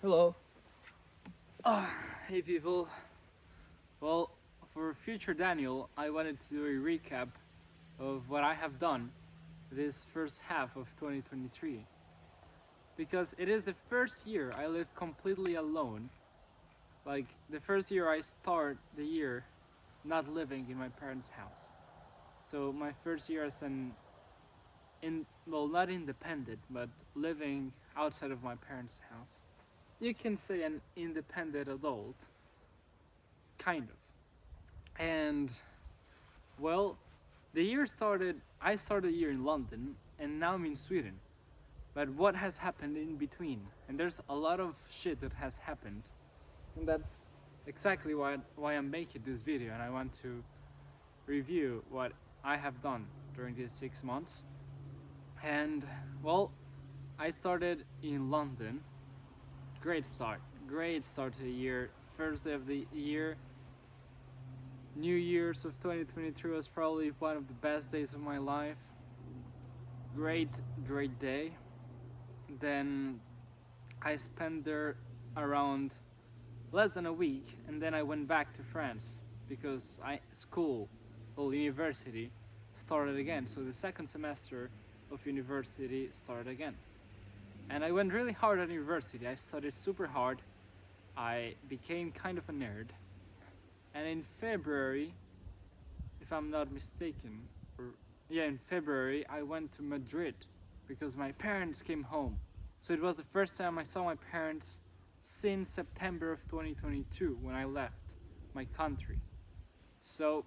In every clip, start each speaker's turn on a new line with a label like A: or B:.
A: Hello. Hey people. Well, for future Daniel, I wanted to do a recap of what I have done this first half of 2023. Because it is the first year I live completely alone. Like, the first year I start the year not living in my parents' house. So, my first year as not independent, but living outside of my parents' house. You can say an independent adult, kind of. And well, I started the year in London and now I'm in Sweden. But what has happened in between? And there's a lot of shit that has happened. And that's exactly why I'm making this video, and I want to review what I have done during these 6 months. And well, I started in London. Great start to the year. First day of the year, New Year's of 2023 was probably one of the best days of my life. Great day. Then I spent there around less than a week, and then I went back to France because university started again. So the second semester of university started again. And I went really hard at university. I studied super hard. I became kind of a nerd. And in February, if I'm not mistaken, in February, I went to Madrid because my parents came home. So it was the first time I saw my parents since September of 2022 when I left my country. So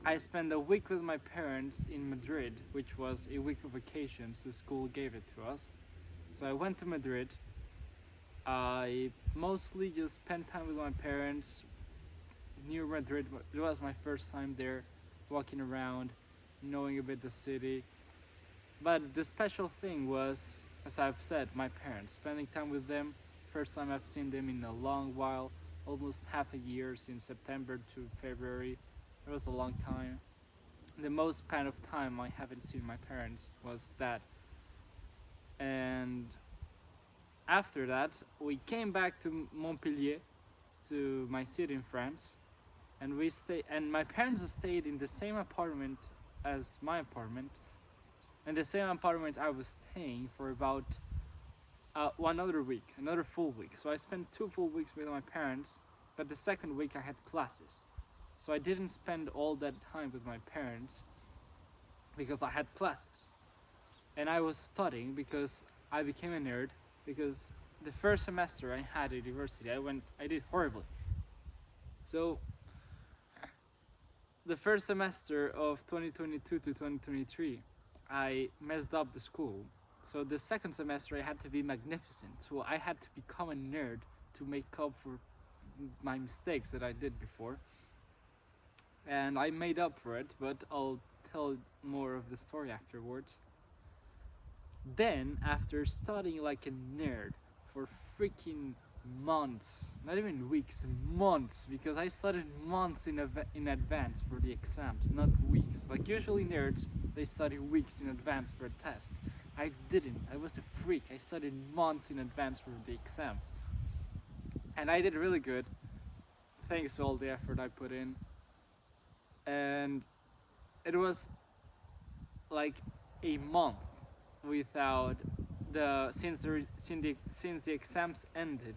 A: I spent a week with my parents in Madrid, which was a week of vacations. The school gave it to us. So I went to Madrid. I mostly just spent time with my parents. Near Madrid, it was my first time there, walking around, knowing a bit the city. But the special thing was, as I've said, my parents, spending time with them. First time I've seen them in a long while, almost half a year, since September to February. It was a long time. The most span of time I haven't seen my parents was that. And after that, we came back to Montpellier, to my city in France, and my parents stayed in the same apartment as my apartment, and the same apartment I was staying for about another full week. So I spent 2 full weeks with my parents, but the second week I had classes. So I didn't spend all that time with my parents because I had classes. And I was studying because I became a nerd, because the first semester I had at university, I did horribly. So the first semester of 2022 to 2023, I messed up the school. So the second semester I had to be magnificent. So I had to become a nerd to make up for my mistakes that I did before. And I made up for it, but I'll tell more of the story afterwards. Then, after studying like a nerd for freaking months, not even weeks, months, because I studied months in advance for the exams, not weeks. Like usually nerds, they study weeks in advance for a test. I didn't. I was a freak. I studied months in advance for the exams. And I did really good, thanks to all the effort I put in. And it was like a month without since the exams ended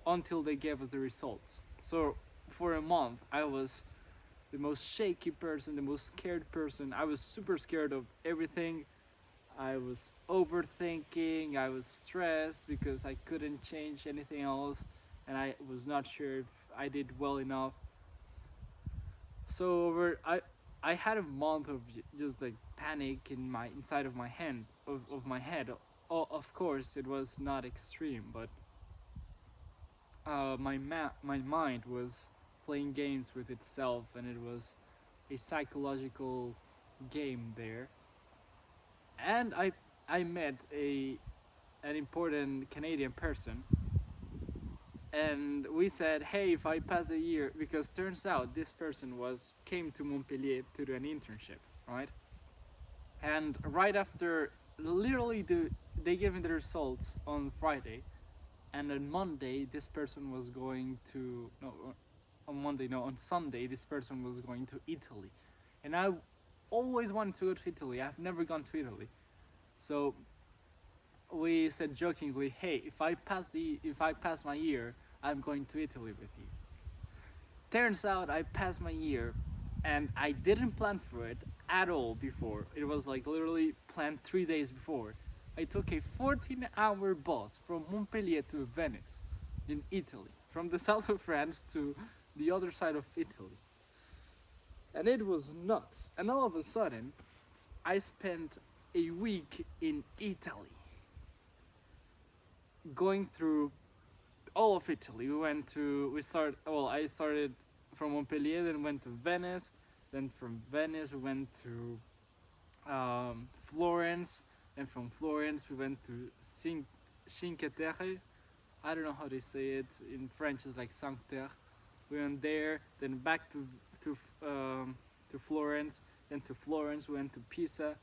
A: until they gave us the results. So for a month I was the most shaky person, the most scared person. I was super scared of everything. I was overthinking, I was stressed because I couldn't change anything else, and I was not sure if I did well enough. So I had a month of just like panic inside of my head. Of course, it was not extreme, but my mind was playing games with itself, and it was a psychological game there. And I met an important Canadian person, and we said, hey, if I pass a year, because turns out this person came to Montpellier to do an internship, right? And right after, literally they gave me the results on Friday, and on Monday this person was going to no on Monday no on Sunday this person was going to Italy, and I always wanted to go to Italy. I've never gone to Italy, so we said jokingly, "Hey, if I pass my year, I'm going to Italy with you." Turns out I passed my year, and I didn't plan for it at all before. It was like literally planned 3 days before. I took a 14-hour bus from Montpellier to Venice, in Italy, from the south of France to the other side of Italy, and it was nuts. And all of a sudden, I spent a week in Italy, going through all of Italy. I started from Montpellier, then went to Venice, then from Venice we went to Florence, and from Florence we went to Cinque Terre. I don't know how they say it in French. It's like Cinque Terre. We went there, then back to Florence, then to Florence we went to Pisa,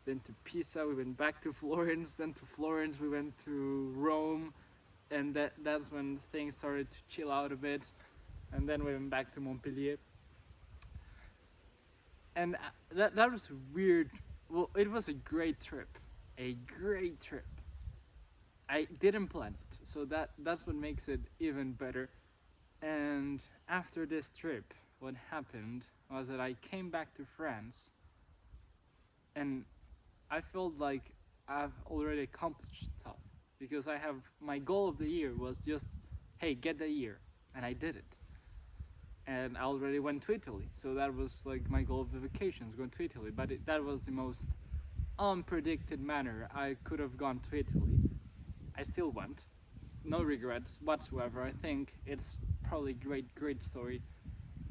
A: then to Pisa we went back to Florence, then to Florence we went to Rome, and that's when things started to chill out a bit, and then we went back to Montpellier. And that was weird. Well, it was a great trip, a great trip. I didn't plan it, so that's what makes it even better. And after this trip, what happened was that I came back to France, and I felt like I've already accomplished stuff, because I have my goal of the year was just, hey, get the year, and I did it. And I already went to Italy, so that was like my goal of the vacations, going to Italy. But that was the most unpredicted manner I could have gone to Italy. I still went, no regrets whatsoever. I think it's probably a great story.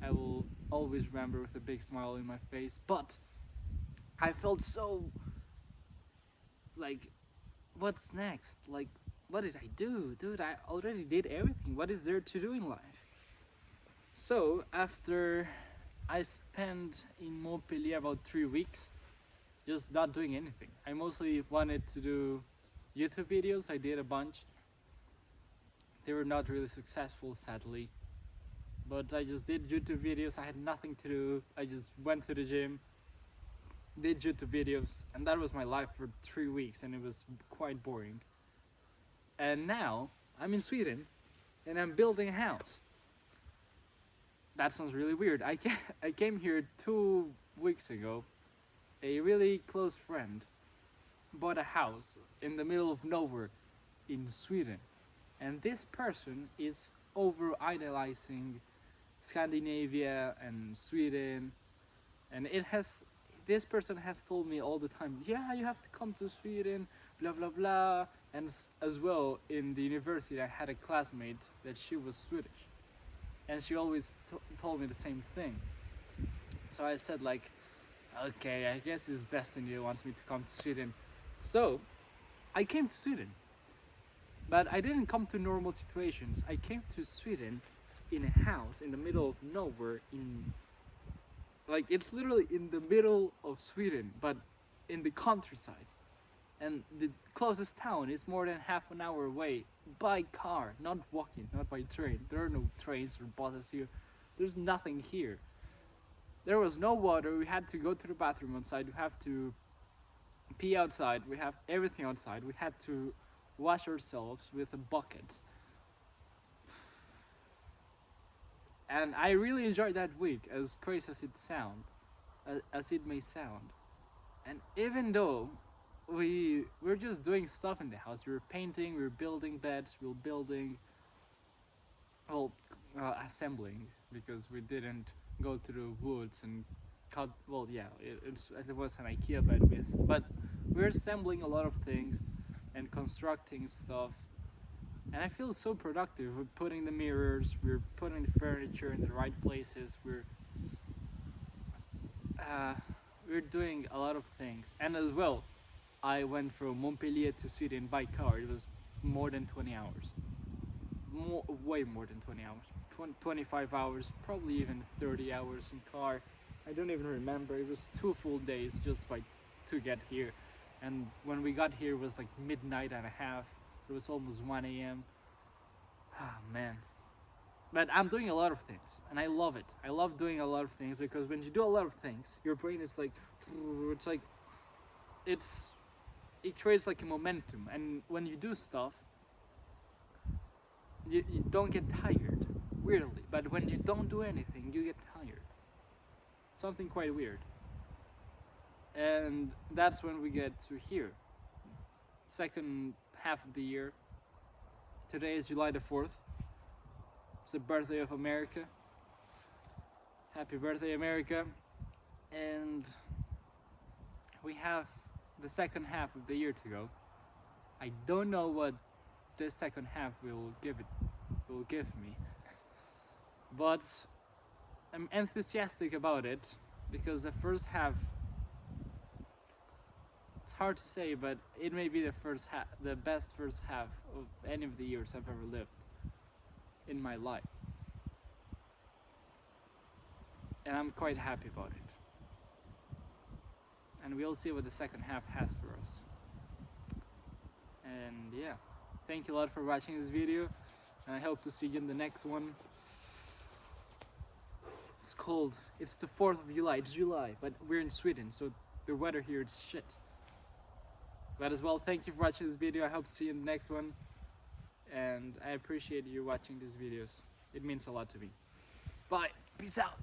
A: I will always remember with a big smile in my face. But I felt so like, what's next? Like, what did I do? Dude, I already did everything. What is there to do in life? So, after I spent in Montpellier about 3 weeks, just not doing anything. I mostly wanted to do YouTube videos. I did a bunch. They were not really successful, sadly. But I just did YouTube videos. I had nothing to do. I just went to the gym, did YouTube videos, and that was my life for 3 weeks, and it was quite boring. And now I'm in Sweden, and I'm building a house. That sounds really weird. I came here 2 weeks ago. A really close friend bought a house in the middle of nowhere in Sweden, and this person is over idolizing Scandinavia and Sweden, and this person has told me all the time, yeah, you have to come to Sweden, blah blah blah. And as well, in the university I had a classmate that she was Swedish, and she always told me the same thing. So I said like, okay, I guess it's destiny that wants me to come to Sweden. So I came to Sweden, but I didn't come to normal situations. I came to Sweden in a house in the middle of nowhere, like, it's literally in the middle of Sweden, but in the countryside. And the closest town is more than half an hour away by car, not walking, not by train. There are no trains or buses here. There's nothing here. There was no water. We had to go to the bathroom outside. We have to pee outside. We have everything outside. We had to wash ourselves with a bucket. And I really enjoyed that week, as crazy as it may sound. And even though we're just doing stuff in the house, we were painting, we were building beds, we were building, well, assembling, because we didn't go to the woods and cut. Well, yeah, it was an IKEA bed, but we're assembling a lot of things and constructing stuff. And I feel so productive. We're putting the mirrors, we're putting the furniture in the right places, we're doing a lot of things. And as well, I went from Montpellier to Sweden by car. It was more than 20 hours. Way more than 20 hours. 25 hours, probably even 30 hours in car. I don't even remember. It was 2 full days just to get here. And when we got here, it was like midnight and a half. It was almost 1 a.m. Ah, man. But I'm doing a lot of things, and I love it. I love doing a lot of things because when you do a lot of things, your brain is like, it's like, it's, it creates like a momentum. And when you do stuff, you don't get tired, weirdly. But when you don't do anything, you get tired. Something quite weird. And that's when we get to here. Second half of the year. Today is July the 4th. It's the birthday of America. Happy birthday, America. And we have the second half of the year to go. I don't know what this second half will give me, but I'm enthusiastic about it because the first half, it's hard to say, but it may be the best first half of any of the years I've ever lived in my life. And I'm quite happy about it. And we'll see what the second half has for us. And yeah, thank you a lot for watching this video, and I hope to see you in the next one. It's cold. It's the 4th of July. It's July, but we're in Sweden, so the weather here is shit. But as well, thank you for watching this video. I hope to see you in the next one. And I appreciate you watching these videos. It means a lot to me. Bye. Peace out.